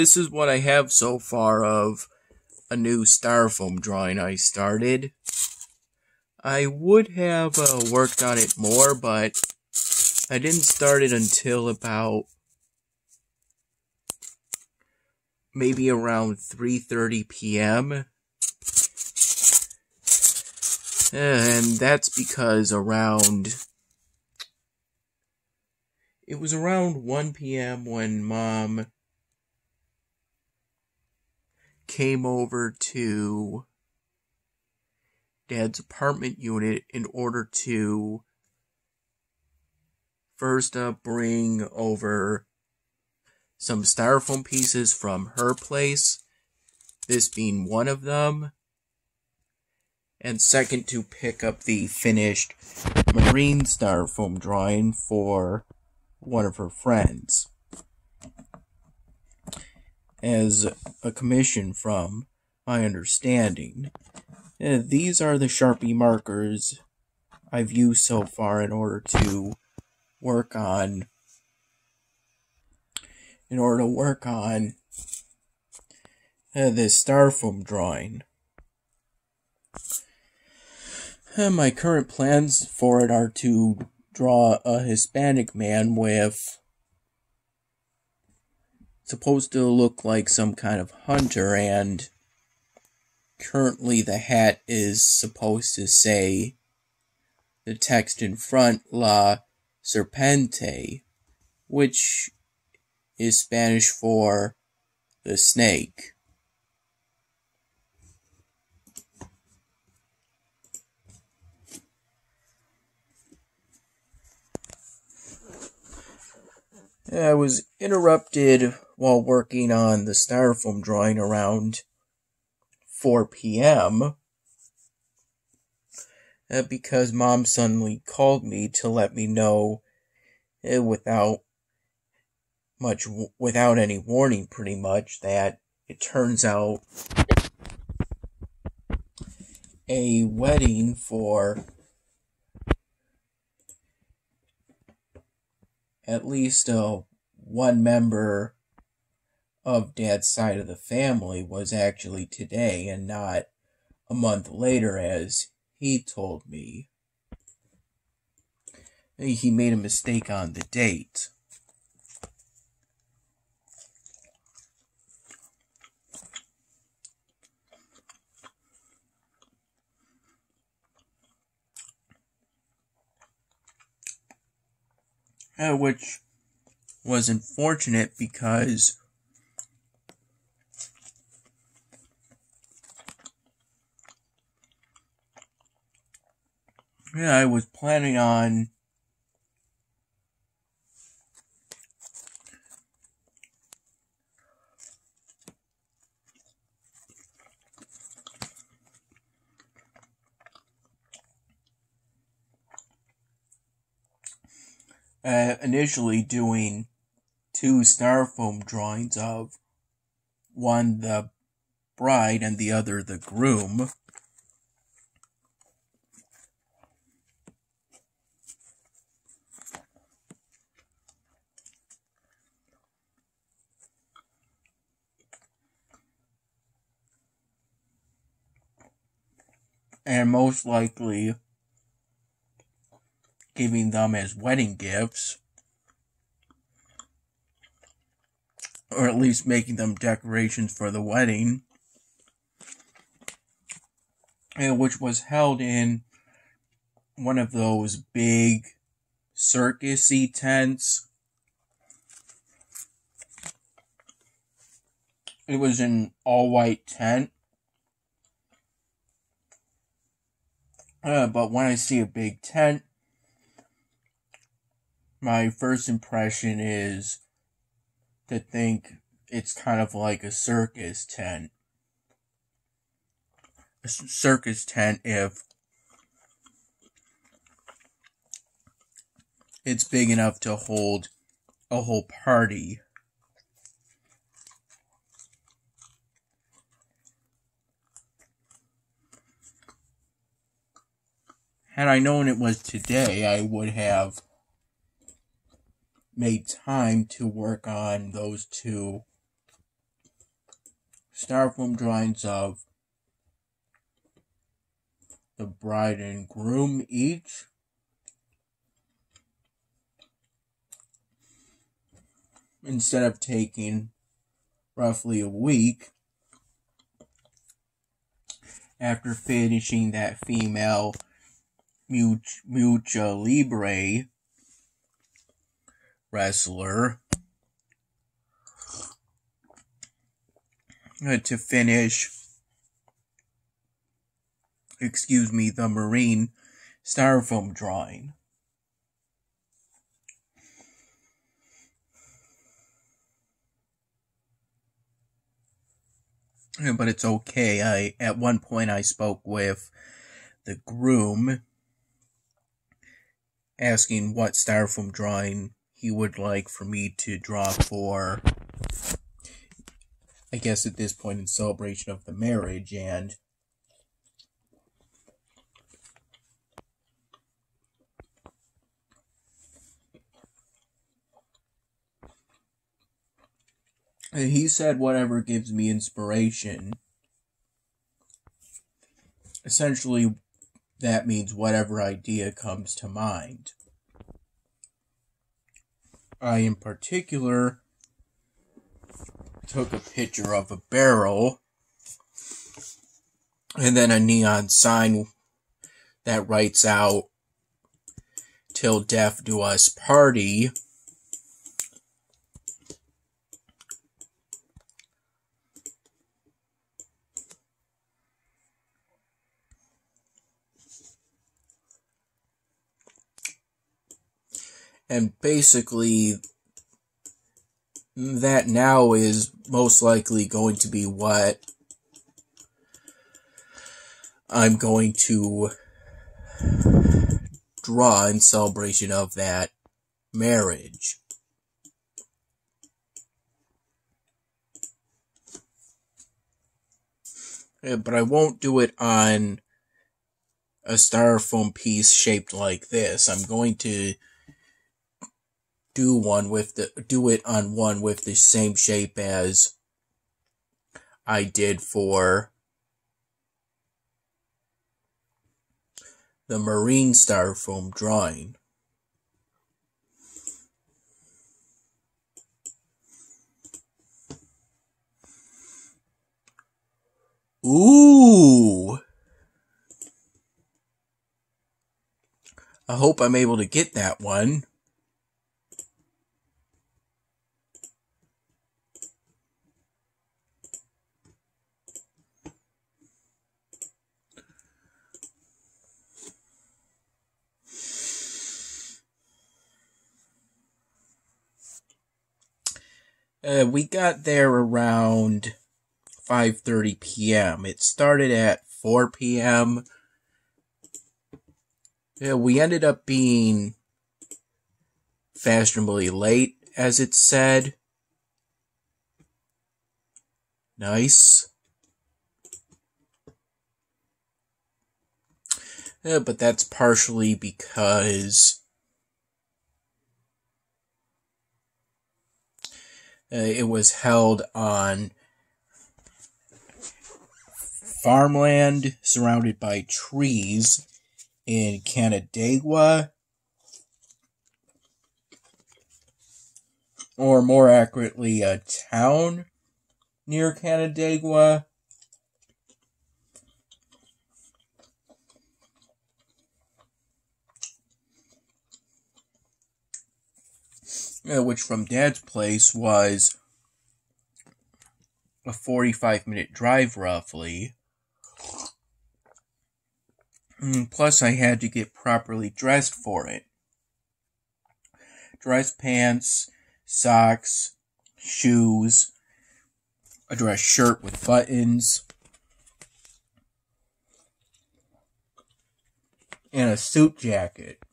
This is what I have so far of a new styrofoam drawing I started. I would have worked on it more, but I didn't start it until about maybe around 3:30 p.m. And that's because it was around 1 p.m. when Mom came over to Dad's apartment unit in order to first bring over some styrofoam pieces from her place, this being one of them, and second to pick up the finished marine styrofoam drawing for one of her friends as a commission from my understanding. These are the Sharpie markers I've used so far in order to work on this styrofoam drawing. My current plans for it are to draw a Hispanic man with supposed to look like some kind of hunter, and currently the hat is supposed to say the text in front, La Serpente, which is Spanish for the snake. I was interrupted while working on the styrofoam drawing around 4 p.m. Because Mom suddenly called me to let me know without any warning, pretty much, that it turns out a wedding for at least one member of Dad's side of the family was actually today and not a month later, as he told me. He made a mistake on the date. Which was unfortunate because I was planning on initially doing 2 styrofoam drawings of one the bride and the other the groom. And most likely giving them as wedding gifts, or at least making them decorations for the wedding, which was held in one of those big circus-y tents. It was an all-white tent. But when I see a big tent, my first impression is to think it's kind of like a circus tent. A circus tent if it's big enough to hold a whole party. Had I known it was today, I would have made time to work on those 2 styrofoam drawings of the bride and groom each. Instead of taking roughly a week after finishing that female Lucha Libre wrestler to finish, the Marine styrofoam drawing. But it's okay. At one point I spoke with the groom asking what styrofoam drawing he would like for me to draw for, I guess at this point, in celebration of the marriage, and he said whatever gives me inspiration. Essentially, that means whatever idea comes to mind. I, in particular, took a picture of a barrel and then a neon sign that writes out, "Till death do us party." And basically, that now is most likely going to be what I'm going to draw in celebration of that marriage. But I won't do it on a styrofoam piece shaped like this. I'm going to do it on one with the same shape as I did for the Marine styrofoam drawing. Ooh! I hope I'm able to get that one. We got there around 5:30 p.m. It started at 4 p.m. We ended up being fashionably late, as it said. Nice. But that's partially because it was held on farmland surrounded by trees in Canandaigua, or more accurately, a town near Canandaigua. Which from Dad's place was a 45-minute drive, roughly. Plus, I had to get properly dressed for it. Dress pants, socks, shoes, a dress shirt with buttons, and a suit jacket.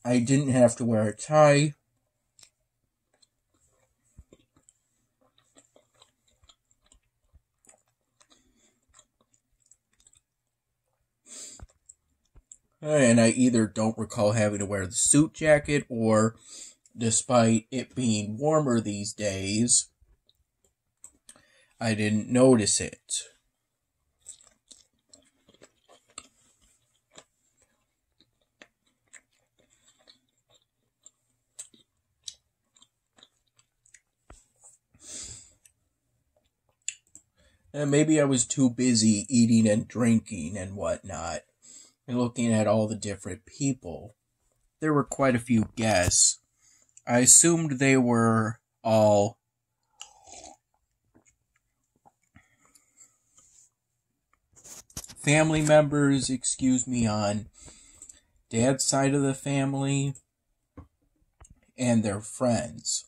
I didn't have to wear a tie. And I either don't recall having to wear the suit jacket, or despite it being warmer these days, I didn't notice it. And maybe I was too busy eating and drinking and whatnot, and looking at all the different people. There were quite a few guests. I assumed they were all family members, on Dad's side of the family, and their friends.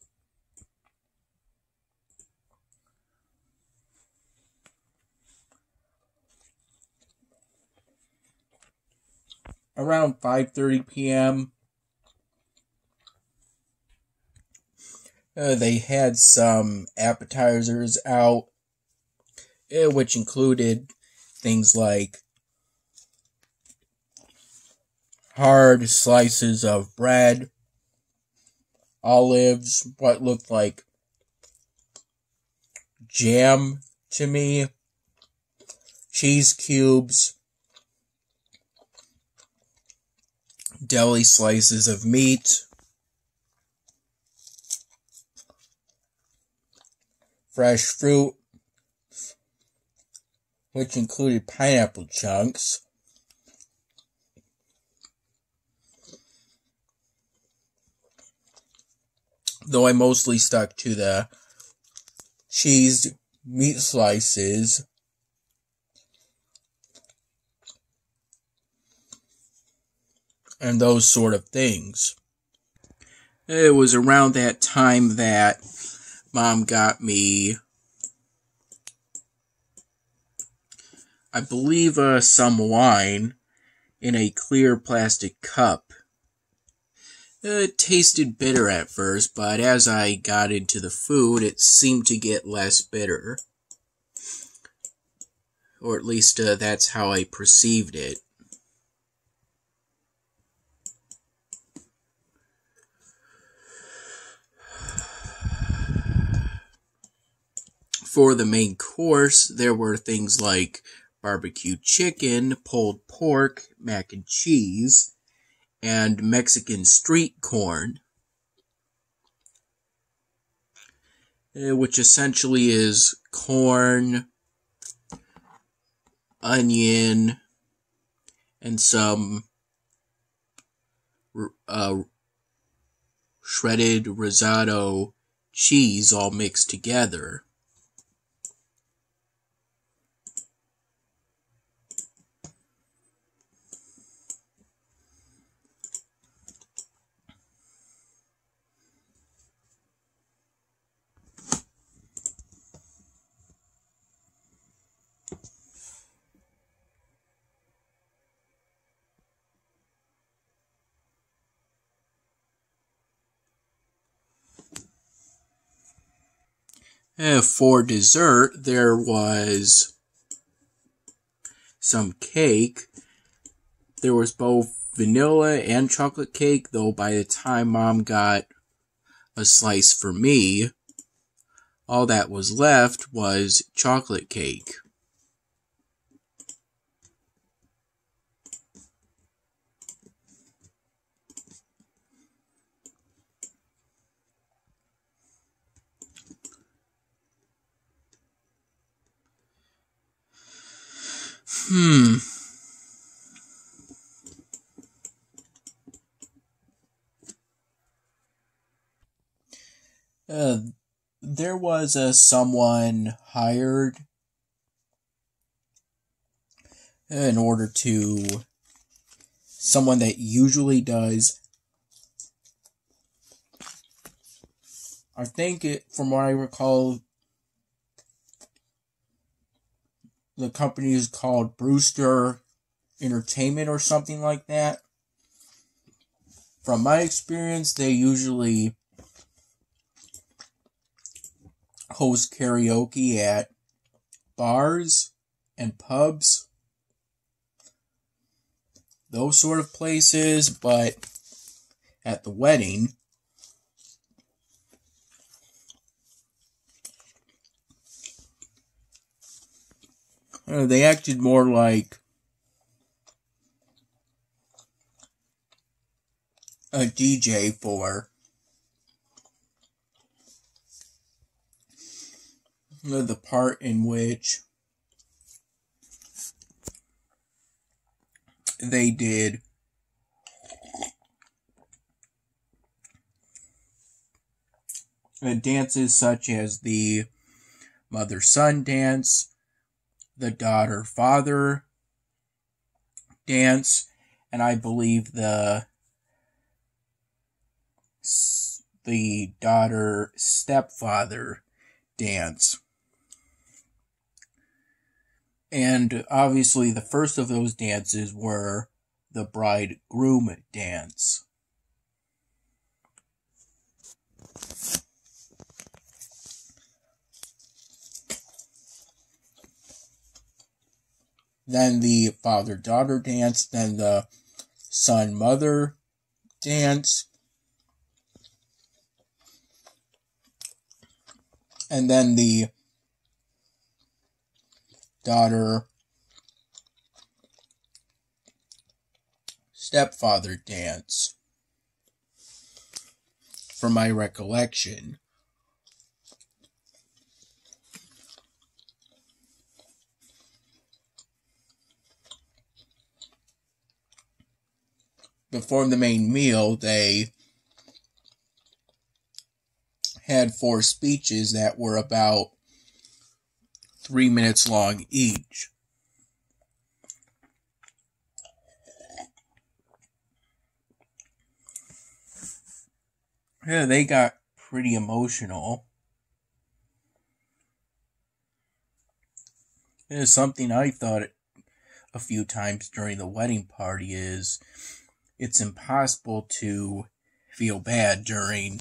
Around 5:30 p.m., they had some appetizers out, which included things like hard slices of bread, olives, what looked like jam to me, cheese cubes, deli slices of meat, fresh fruit, which included pineapple chunks, though I mostly stuck to the cheesed meat slices, and those sort of things. It was around that time that Mom got me, I believe, some wine in a clear plastic cup. It tasted bitter at first, but as I got into the food, it seemed to get less bitter. Or at least that's how I perceived it. For the main course, there were things like barbecue chicken, pulled pork, mac and cheese, and Mexican street corn, which essentially is corn, onion, and some shredded risotto cheese all mixed together. For dessert, there was some cake. There was both vanilla and chocolate cake, though by the time Mom got a slice for me, all that was left was chocolate cake. There was someone hired in order to, someone that usually does, I think from what I recall, the company is called Brewster Entertainment or something like that. From my experience, they usually host karaoke at bars and pubs, those sort of places, but at the wedding, They acted more like a DJ for the part in which they did dances such as the mother-son dance, the daughter-father dance, and I believe the daughter-stepfather dance. And obviously the first of those dances were the bride-groom dance. Then the father-daughter dance, then the son-mother dance, and then the daughter-stepfather dance, from my recollection. Before the main meal, they had 4 speeches that were about 3 minutes long each. Yeah, they got pretty emotional. There's something I thought a few times during the wedding party is it's impossible to feel bad during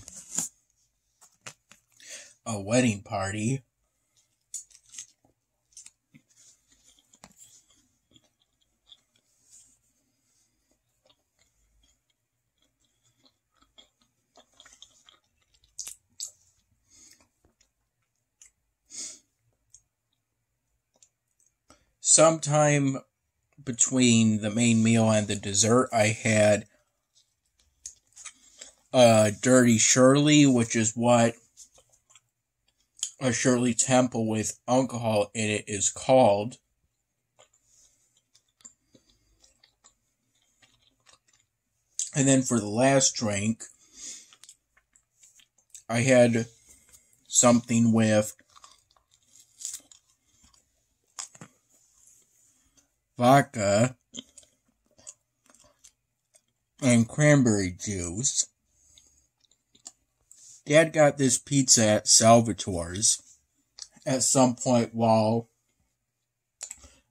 a wedding party. Sometime between the main meal and the dessert, I had a Dirty Shirley, which is what a Shirley Temple with alcohol in it is called. And then for the last drink, I had something with vodka and cranberry juice. Dad got this pizza at Salvatore's at some point while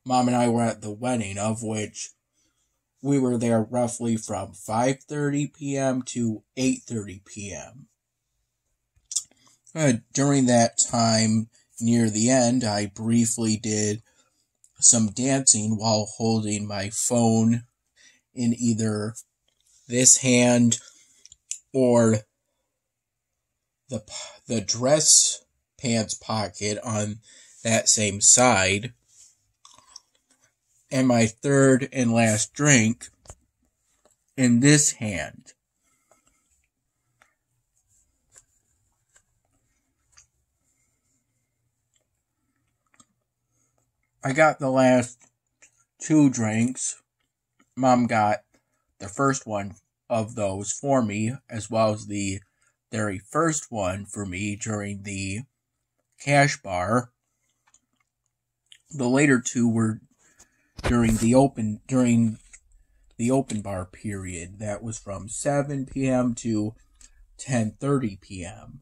Mom and I were at the wedding, of which we were there roughly from 5:30 p.m. to 8:30 p.m. During that time, near the end, I briefly did some dancing while holding my phone in either this hand or the dress pants pocket on that same side, and my third and last drink in this hand. I got the last 2 drinks. Mom got the first one of those for me, as well as the very first one for me during the cash bar. The later 2 were during the open bar period. That was from 7 p.m. to 10:30 p.m.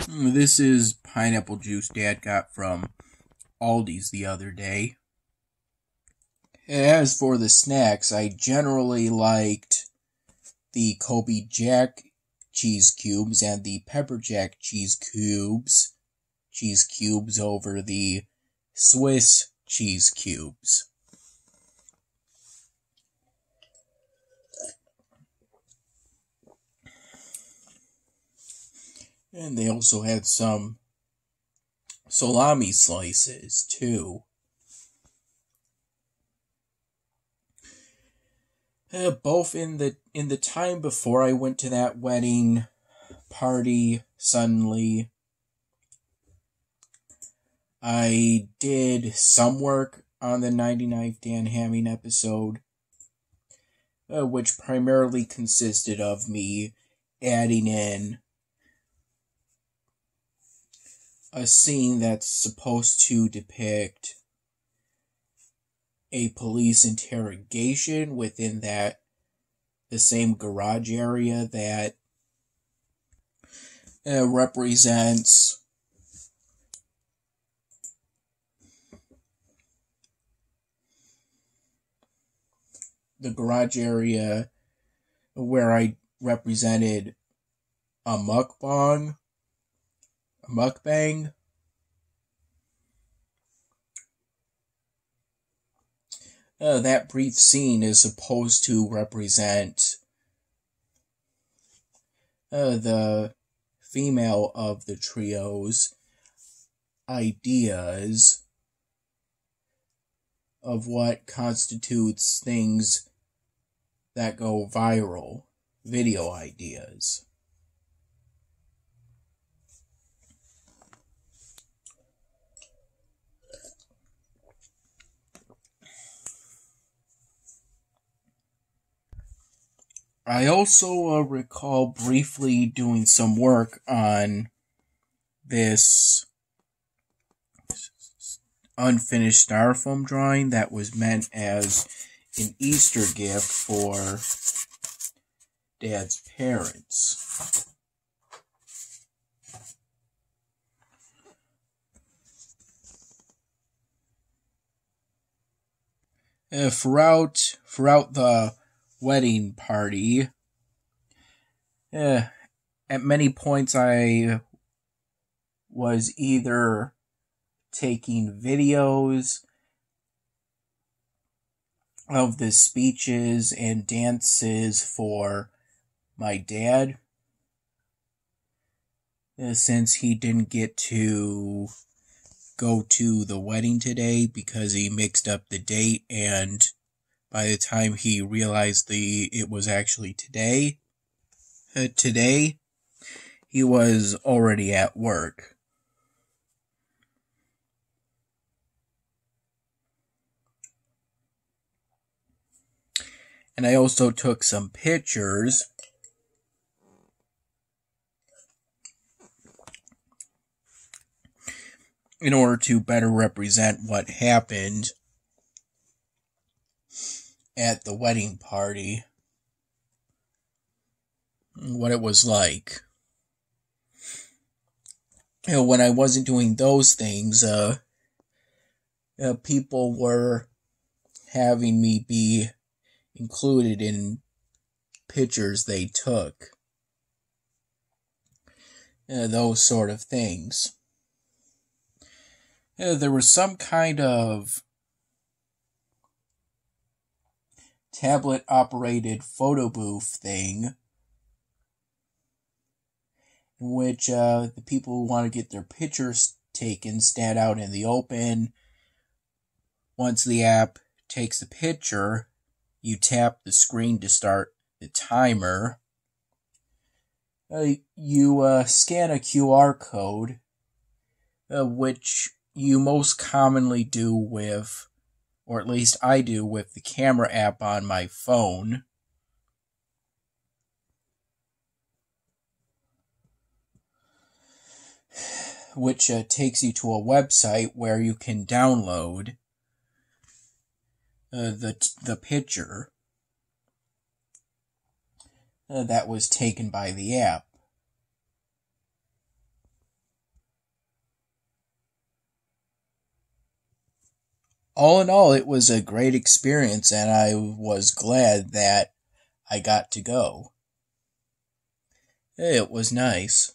This is pineapple juice Dad got from Aldi's the other day. As for the snacks, I generally liked the Kobe Jack cheese cubes and the Pepper Jack cheese cubes over the Swiss cheese cubes. And they also had some salami slices, too. Both in the time before I went to that wedding party, suddenly, I did some work on the 99th Dan Hamming episode, which primarily consisted of me adding in a scene that's supposed to depict a police interrogation within the same garage area that represents the garage area where I represented a mukbang. That brief scene is supposed to represent the female of the trio's ideas of what constitutes things that go viral, video ideas. I also recall briefly doing some work on this unfinished styrofoam drawing that was meant as an Easter gift for Dad's parents. Throughout the wedding party, at many points I was either taking videos of the speeches and dances for my dad, since he didn't get to go to the wedding today because he mixed up the date, and by the time he realized it was actually today, he was already at work. And I also took some pictures in order to better represent what happened at the wedding party, what it was like. When I wasn't doing those things, people were having me be included in pictures they took. Those sort of things. There was some kind of tablet-operated photo booth thing in which the people who want to get their pictures taken stand out in the open. Once the app takes the picture, you tap the screen to start the timer. You scan a QR code, which you most commonly do with, or at least I do with, the camera app on my phone. Which takes you to a website where you can download the picture that was taken by the app. All in all, it was a great experience, and I was glad that I got to go. It was nice.